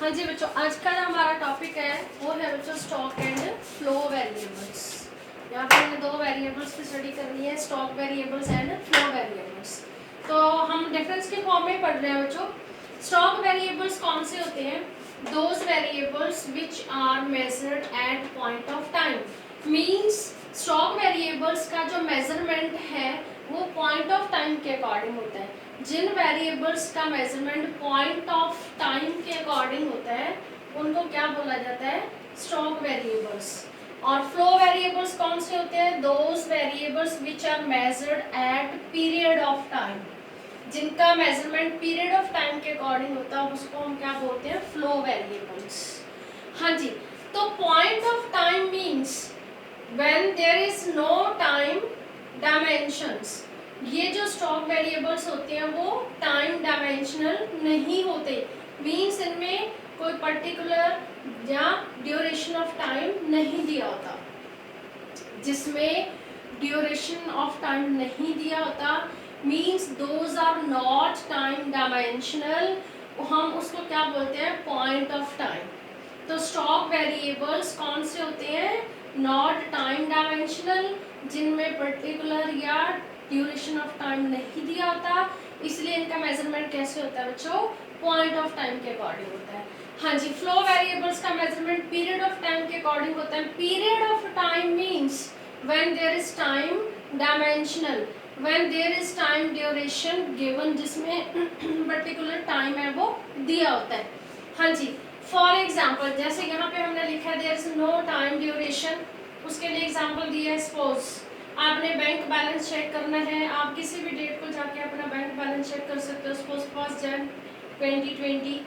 हाँ जी बच्चों, आज का जो हमारा टॉपिक है वो है बच्चों स्टॉक एंड फ्लो वेरिएबल्स। यहाँ पे हमने दो वेरिएबल्स की स्टडी करनी है, stock variables and flow variables. तो हम डिफरेंस के फॉर्म में पढ़ रहे हैं बच्चों। स्टॉक वेरिएबल्स कौन से होते हैं? Those variables which are measured at point of time. Means stock variables का जो मेजरमेंट है वो पॉइंट ऑफ टाइम के अकॉर्डिंग होता है। जिन वेरिएबल्स का मेजरमेंट पॉइंट ऑफ टाइम के अकॉर्डिंग होता है उनको क्या बोला जाता है? Stock variables. और फ्लो वेरिएबल्स कौन से होते हैं? Those variables which are measured at period of time. जिनका मेजरमेंट पीरियड ऑफ टाइम के अकॉर्डिंग होता है उसको हम क्या बोलते हैं? Flow variables. हाँ जी, तो point of time means when there is no time dimensions. ये जो स्टॉक वेरिएबल्स होते हैं वो टाइम डायमेंशनल नहीं होते। मीन्स इनमें कोई पर्टिकुलर या ड्यूरेशन ऑफ टाइम नहीं दिया होता। जिसमें ड्यूरेशन ऑफ टाइम नहीं दिया होता means those are not time dimensional, हम उसको क्या बोलते हैं? Point of time. तो स्टॉक वेरिएबल्स कौन से होते हैं? नॉट टाइम डायमेंशनल, जिनमें पर्टिकुलर या ड्यूरेशन ऑफ टाइम नहीं दिया होता, इसलिए इनका मेजरमेंट कैसे होता है बच्चों? पॉइंट ऑफ टाइम के अकॉर्डिंग होता है। हाँ जी, फ्लो वेरिएबल्स का मेजरमेंट पीरियड ऑफ टाइम के अकॉर्डिंग होता है। Period of time means when there is time dimensional, when there is time duration given, जिसमें पर्टिकुलर टाइम है वो दिया होता है। हाँ जी, फॉर एग्जाम्पल जैसे यहाँ पे हमने लिखा है there is no time duration, उसके लिए एग्जाम्पल दिया है। सपोज आपने बैंक बैलेंस चेक करना है, आप किसी भी डेट को जाके अपना बैंक बैलेंस चेक कर सकते हो। सपोज 1 जन 2020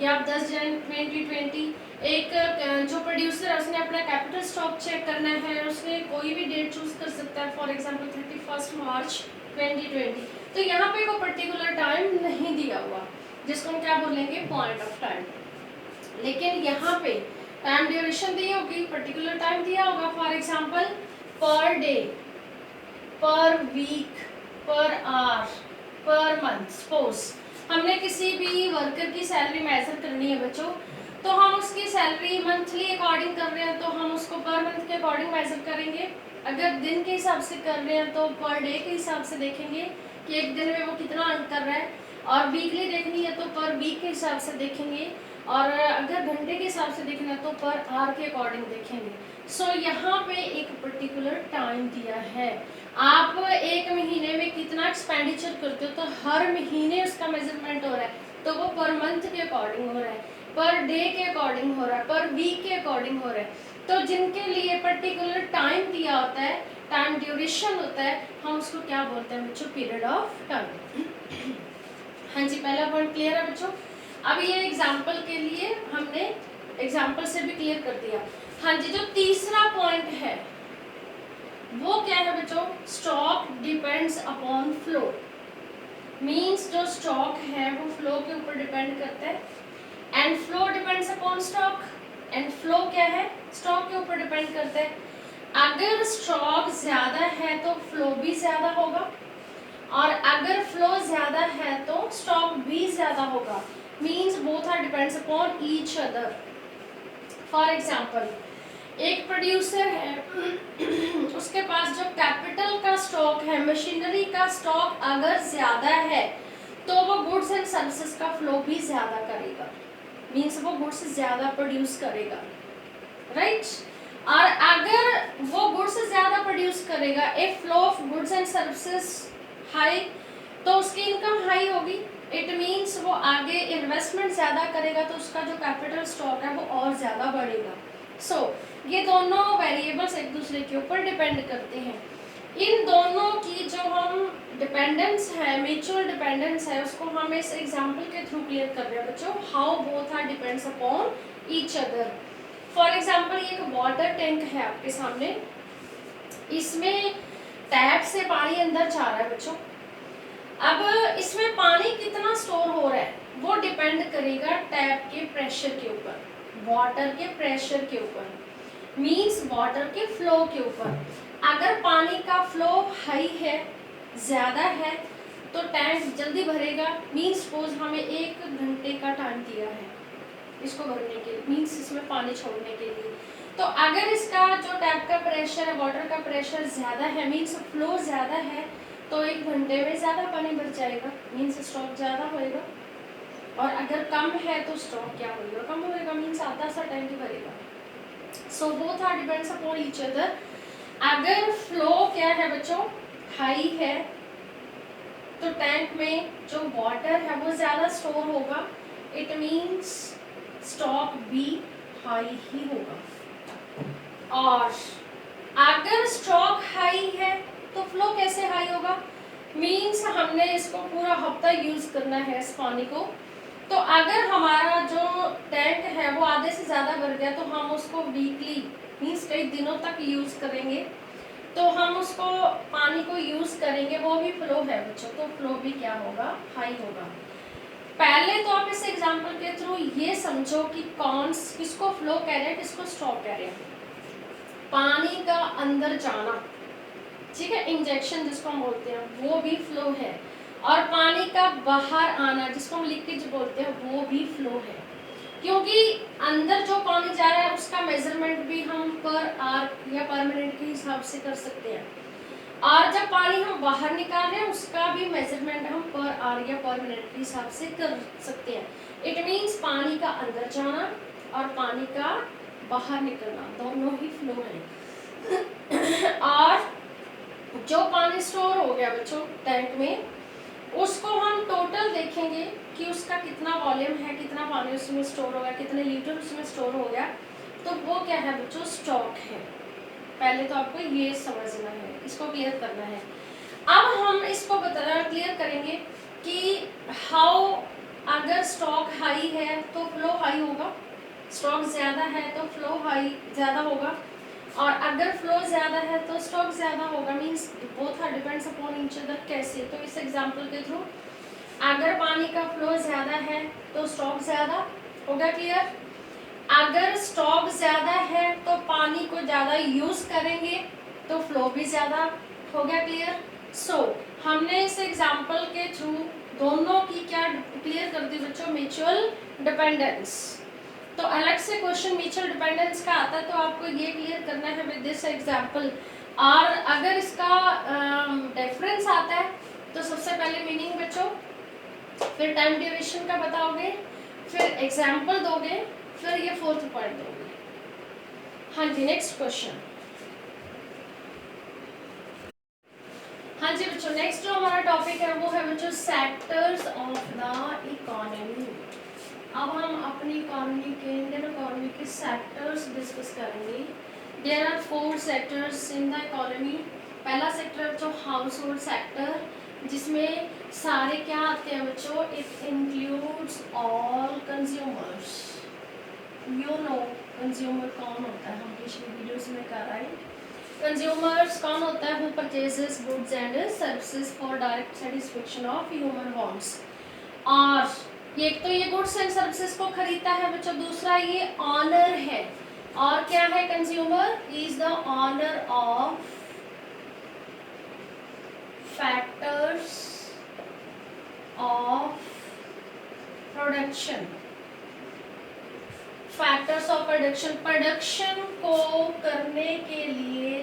या 10 जन 2020। एक जो प्रोड्यूसर है उसने अपना कैपिटल स्टॉक चेक करना है, उसने कोई भी डेट चूज कर सकता है, फॉर एग्जांपल 31 मार्च 2020। तो यहाँ पे कोई पर्टिकुलर टाइम नहीं दिया हुआ, जिसको हम क्या बोलेंगे? Point of time. लेकिन यहाँ पे टाइम ड्यूरेशन दी होगी, पर्टिकुलर टाइम दिया होगा, for example per day, per week, per hour, per month. Suppose हमने किसी भी वर्कर की सैलरी मेजर करनी है बच्चों, तो हम उसकी सैलरी मंथली अकॉर्डिंग कर रहे हैं तो हम उसको पर मंथ के अकॉर्डिंग मेजर करेंगे। अगर दिन के हिसाब से कर रहे हैं तो पर डे के हिसाब से देखेंगे कि एक दिन में वो कितना अर्न कर रहा है, और वीकली देखनी है तो पर वीक के हिसाब से देखेंगे, और अगर घंटे के हिसाब से देखना है तो पर आवर के अकॉर्डिंग देखेंगे। सो यहाँ पे एक पर्टिकुलर टाइम दिया है। आप एक महीने में कितना एक्सपेंडिचर करते हो तो हर महीने उसका मेजरमेंट हो रहा है, तो वो पर मंथ के अकॉर्डिंग हो रहा है, पर डे के अकॉर्डिंग हो रहा है, पर वीक के अकॉर्डिंग हो रहा है। तो जिनके लिए पर्टिकुलर टाइम दिया होता है, टाइम ड्यूरेशन होता है, हम उसको क्या बोलते हैं बच्चों? Period of time. हाँ जी, पहला पॉइंट क्लियर है बच्चों? अब ये एग्जाम्पल के लिए हमने एग्जाम्पल से भी क्लियर कर दिया। हाँ जी, जो तीसरा पॉइंट है वो क्या है बच्चों? Stock depends upon flow. Means जो स्टॉक है वो फ्लो के ऊपर डिपेंड करता है, and flow depends upon stock. And flow क्या है? स्टॉक के ऊपर डिपेंड करता है। अगर स्टॉक ज्यादा है तो फ्लो भी ज्यादा होगा, और अगर फ्लो ज्यादा है तो स्टॉक भी ज्यादा होगा। Means both are depends upon each other. For example एक प्रोड्यूसर है, उसके पास जो कैपिटल का स्टॉक है, मशीनरी का स्टॉक अगर ज्यादा है तो वो गुड्स एंड सर्विसेज का फ्लो भी ज्यादा करेगा। मींस वो गुड्स ज्यादा प्रोड्यूस करेगा, राइट? और अगर वो गुड्स ज्यादा प्रोड्यूस करेगा, ए flow of goods and services high, तो उसकी इनकम हाई होगी। इट मीन्स वो आगे इन्वेस्टमेंट ज्यादा करेगा तो उसका जो कैपिटल स्टॉक है वो और ज्यादा बढ़ेगा। सो ये दोनों वेरिएबल्स एक दूसरे के ऊपर डिपेंड करते हैं। इन दोनों की जो हम डिपेंडेंस है, म्यूचुअल डिपेंडेंस है, उसको हम इस एग्जांपल के थ्रू क्लियर कर रहे हैं बच्चों। How both are depends upon each other. For example ये एक वाटर टैंक है आपके सामने, इसमें टैप से पानी अंदर जा रहा है बच्चों। अब इसमें पानी कितना स्टोर हो रहा है वो डिपेंड करेगा टैप के प्रेशर के ऊपर, वाटर के प्रेशर के ऊपर, मींस वाटर के फ्लो के ऊपर। अगर पानी का फ्लो हाई है, ज्यादा है, तो टैंक जल्दी भरेगा। मींस सपोज हमें 1 घंटे का टाइम दिया है, इसको भरने के लिए, मीन्स इसमें पानी छोड़ने के लिए। तो अगर इसका जो टैप का प्रेशर है, वाटर का प्रेशर ज़्यादा है, मीन्स फ्लो ज़्यादा है, तो 1 घंटे में ज़्यादा पानी भर जाएगा, मीन्स स्टॉक ज़्यादा होएगा। और अगर कम है तो स्टॉक क्या होएगा, कम होएगा, मीन्स आधा सा टैंक ही भरेगा। So both are depends upon each other. अगर फ्लो क्या है बच्चों, हाई है, तो टैंक में जो वाटर है वो ज़्यादा स्टोर होगा, इट मीन्स स्टॉक भी हाई ही होगा। और अगर स्टॉक हाई है तो फ्लो कैसे हाई होगा, मीन्स हमने इसको पूरा हफ्ता यूज़ करना है इस पानी को, तो अगर हमारा जो टैंक है वो आधे से ज़्यादा भर गया तो हम उसको वीकली मीन्स कई दिनों तक यूज़ करेंगे, तो हम उसको पानी को यूज़ करेंगे, वो भी फ्लो है बच्चों, तो फ्लो भी क्या होगा, हाई होगा। पहले तो आप इस एग्जांपल के थ्रू ये समझो कि कौन किसको फ्लो कह रहे हैं, किसको स्टॉक कह रहे हैं। पानी का अंदर जाना, ठीक है, इंजेक्शन जिसको हम बोलते हैं, वो भी फ्लो है। और पानी का बाहर आना जिसको हम लीकेज बोलते हैं, वो भी फ्लो है, क्योंकि अंदर जो पानी जा रहा है उसका मेजरमेंट भी हम पर आवर या पर मिनट के हिसाब से कर सकते हैं, और जब पानी हम बाहर निकाल रहे हैं उसका भी मेजरमेंट हम पर आवर या पर मिनट के हिसाब से कर सकते हैं। इट मीन्स पानी का अंदर जाना और पानी का बाहर निकलना दोनों ही फ्लो है। और जो पानी स्टोर हो गया बच्चों टैंक में, उसको हम टोटल देखेंगे कि उसका कितना वॉल्यूम है, कितना पानी उसमें स्टोर हो गया, कितने लीटर उसमें स्टोर हो गया, तो वो क्या है बच्चों, स्टॉक है। पहले तो आपको ये समझना है, इसको क्लियर करना है। अब हम इसको क्लियर करेंगे कि हाउ, अगर स्टॉक हाई है तो फ्लो हाई होगा, स्टॉक ज़्यादा है तो फ्लो हाई ज़्यादा होगा, और अगर फ्लो ज़्यादा है तो स्टॉक ज़्यादा होगा, means both are depends upon each other. कैसे, तो इस एग्जांपल के थ्रू अगर पानी का फ्लो ज़्यादा है तो स्टॉक ज़्यादा होगा, क्लियर। अगर स्टॉक ज़्यादा है तो पानी को ज़्यादा यूज़ करेंगे तो फ्लो भी ज़्यादा हो गया, क्लियर। सो हमने इस एग्जांपल के थ्रू दोनों की क्या क्लियर कर दी बच्चों, म्यूचुअल डिपेंडेंस। तो अलग से क्वेश्चन म्यूचुअल डिपेंडेंस का आता है, तो आपको ये क्लियर करना है विद दिस एग्जांपल। और अगर इसका डिफरेंस आता है तो सबसे पहले मीनिंग बच्चों, फिर टाइम ड्यूरेशन का बताओगे, फिर एग्जांपल दोगे, फिर ये 4th पॉइंट दोगे। हाँ जी, नेक्स्ट क्वेश्चन। हाँ जी बच्चों, नेक्स्ट जो हमारा टॉपिक है वो है बच्चों सेक्टर्स ऑफ द इकोनॉमी। अब हम अपनी इकोनॉमी के, इंडियन इकोनॉमी के सेक्टर्स डिस्कस करेंगे। There are 4 sectors in the economy. पहला सेक्टर जो हाउस होल्ड सेक्टर, जिसमें सारे क्या आते हैं बच्चों, it includes all consumers. You know consumer कौन होता है, हम पिछले वीडियोस में कर रहे हैं। कंज्यूमर्स कौन होता है, who purchases goods and services for direct satisfaction of human wants. और एक तो ये गुड्स एंड सर्विसेज को खरीदता है बच्चों, दूसरा ये ऑनर है। और क्या है, consumer is the owner of factors of production. Factors of production, production को करने के लिए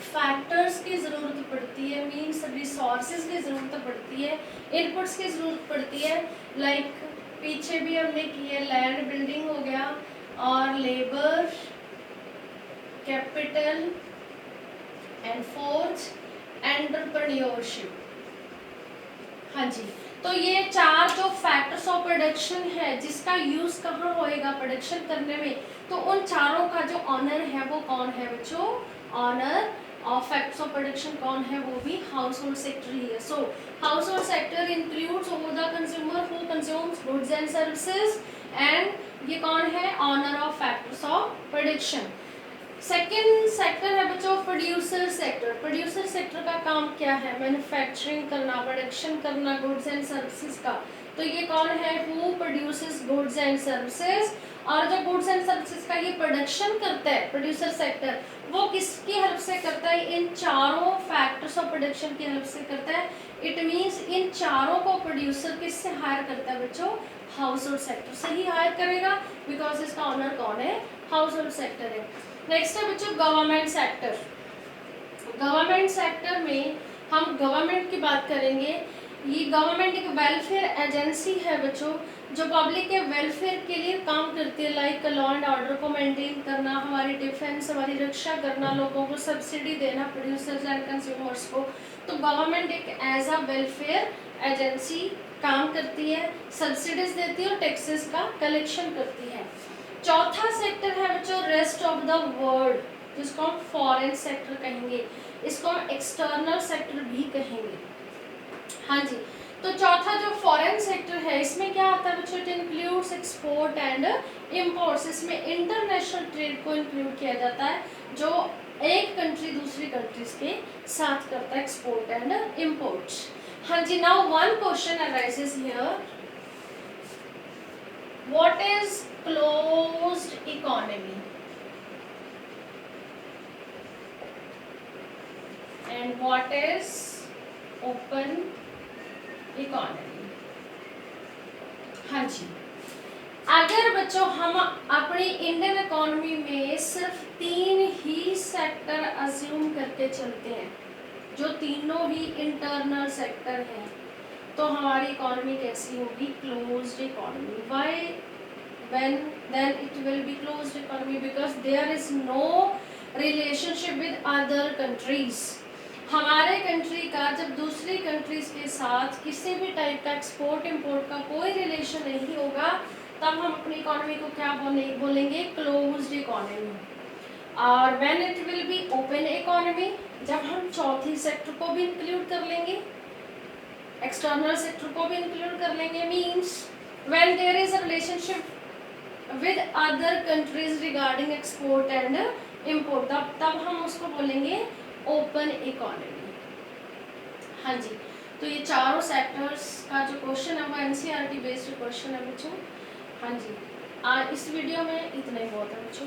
फैक्टर्स की ज़रूरत पड़ती है, मीन्स रिसोर्सेज की ज़रूरत पड़ती है, इनपुट्स की ज़रूरत पड़ती है। लाइक पीछे भी हमने की है, लैंड बिल्डिंग हो गया, और labour, capital and fourth entrepreneurship. हाँ जी, तो ये 4 जो फैक्टर्स ऑफ प्रोडक्शन है, जिसका यूज़ कहाँ होएगा प्रोडक्शन करने में, तो उन चारों का जो ऑनर है वो कौन है बच्चों, owner of factors of production कौन है, वो भी हाउस होल्ड सेक्टर ही है। So household sector includes all the consumer who consumes goods and services, and ये कौन है, owner of factors of production. Second sector है बच्चों प्रोड्यूसर सेक्टर। प्रोड्यूसर सेक्टर का काम क्या है, मैन्युफैक्चरिंग करना, प्रोडक्शन करना गुड्स एंड सर्विसेज का। तो ये कौन है, who produces goods and services. और जो गुड्स एंड सर्विसेज का ये प्रोडक्शन करता है प्रोड्यूसर सेक्टर, वो किसकी हेल्प से करता है? इन चारों फैक्टर्स ऑफ प्रोडक्शन की हेल्प से करता है। इट मींस इन चारों को प्रोड्यूसर किससे हायर करता है बच्चों? हाउस होल्ड सेक्टर से ही हायर करेगा, बिकॉज इसका ऑनर कौन है? हाउस होल्ड सेक्टर है। नेक्स्ट है बच्चों गवर्नमेंट सेक्टर। गवर्नमेंट सेक्टर में हम गवर्नमेंट की बात करेंगे। ये गवर्नमेंट एक वेलफेयर एजेंसी है बच्चों, जो पब्लिक के वेलफेयर के लिए काम करती है, लाइक लॉ एंड ऑर्डर को मेंटेन करना, हमारी डिफेंस, हमारी रक्षा करना, लोगों को सब्सिडी देना, प्रोड्यूसर्स एंड कंज्यूमर्स को। तो गवर्नमेंट एक एज अ वेलफेयर एजेंसी काम करती है, सब्सिडीज देती है और टैक्सेस का कलेक्शन करती है। चौथा सेक्टर है बच्चों रेस्ट ऑफ द वर्ल्ड, जिसको हम फॉरेन सेक्टर कहेंगे, इसको हम एक्सटर्नल सेक्टर भी कहेंगे। हाँ जी, तो चौथा जो फॉरेन सेक्टर है इसमें क्या आता है बच्चों? It includes export and imports. इसमें इंटरनेशनल ट्रेड को इंक्लूड किया जाता है, जो एक कंट्री दूसरी कंट्रीज के साथ करता है, एक्सपोर्ट एंड इम्पोर्ट्स। हाँ जी, now one question arises here, what is closed economy and what is open economy? हाँ जी, अगर बच्चों हम अपनी इंडियन इकोनॉमी में सिर्फ 3 ही सेक्टर अज्यूम करके चलते हैं, जो तीनों ही इंटरनल सेक्टर हैं, तो हमारी इकोनॉमी कैसी होगी? Closed economy. Why? When then it will be closed economy? Because there is no relationship with other countries. हमारे कंट्री का जब दूसरी कंट्रीज के साथ किसी भी टाइप का एक्सपोर्ट इंपोर्ट का कोई रिलेशन नहीं होगा, तब हम अपनी इकोनॉमी को क्या बोलेंगे? Closed economy. और when it will be open economy, जब हम चौथी सेक्टर को भी इंक्लूड कर लेंगे, एक्सटर्नल सेक्टर को भी इंक्लूड कर लेंगे, means when there is a relationship with other countries regarding export and import, तब हम उसको बोलेंगे ओपन इकोनॉमी। हाँ जी, तो ये चारों सेक्टर्स का जो क्वेश्चन है वो एनसीईआरटी बेस्ड क्वेश्चन है बच्चों। हाँ जी, इस वीडियो में इतना ही बहुत है बच्चों।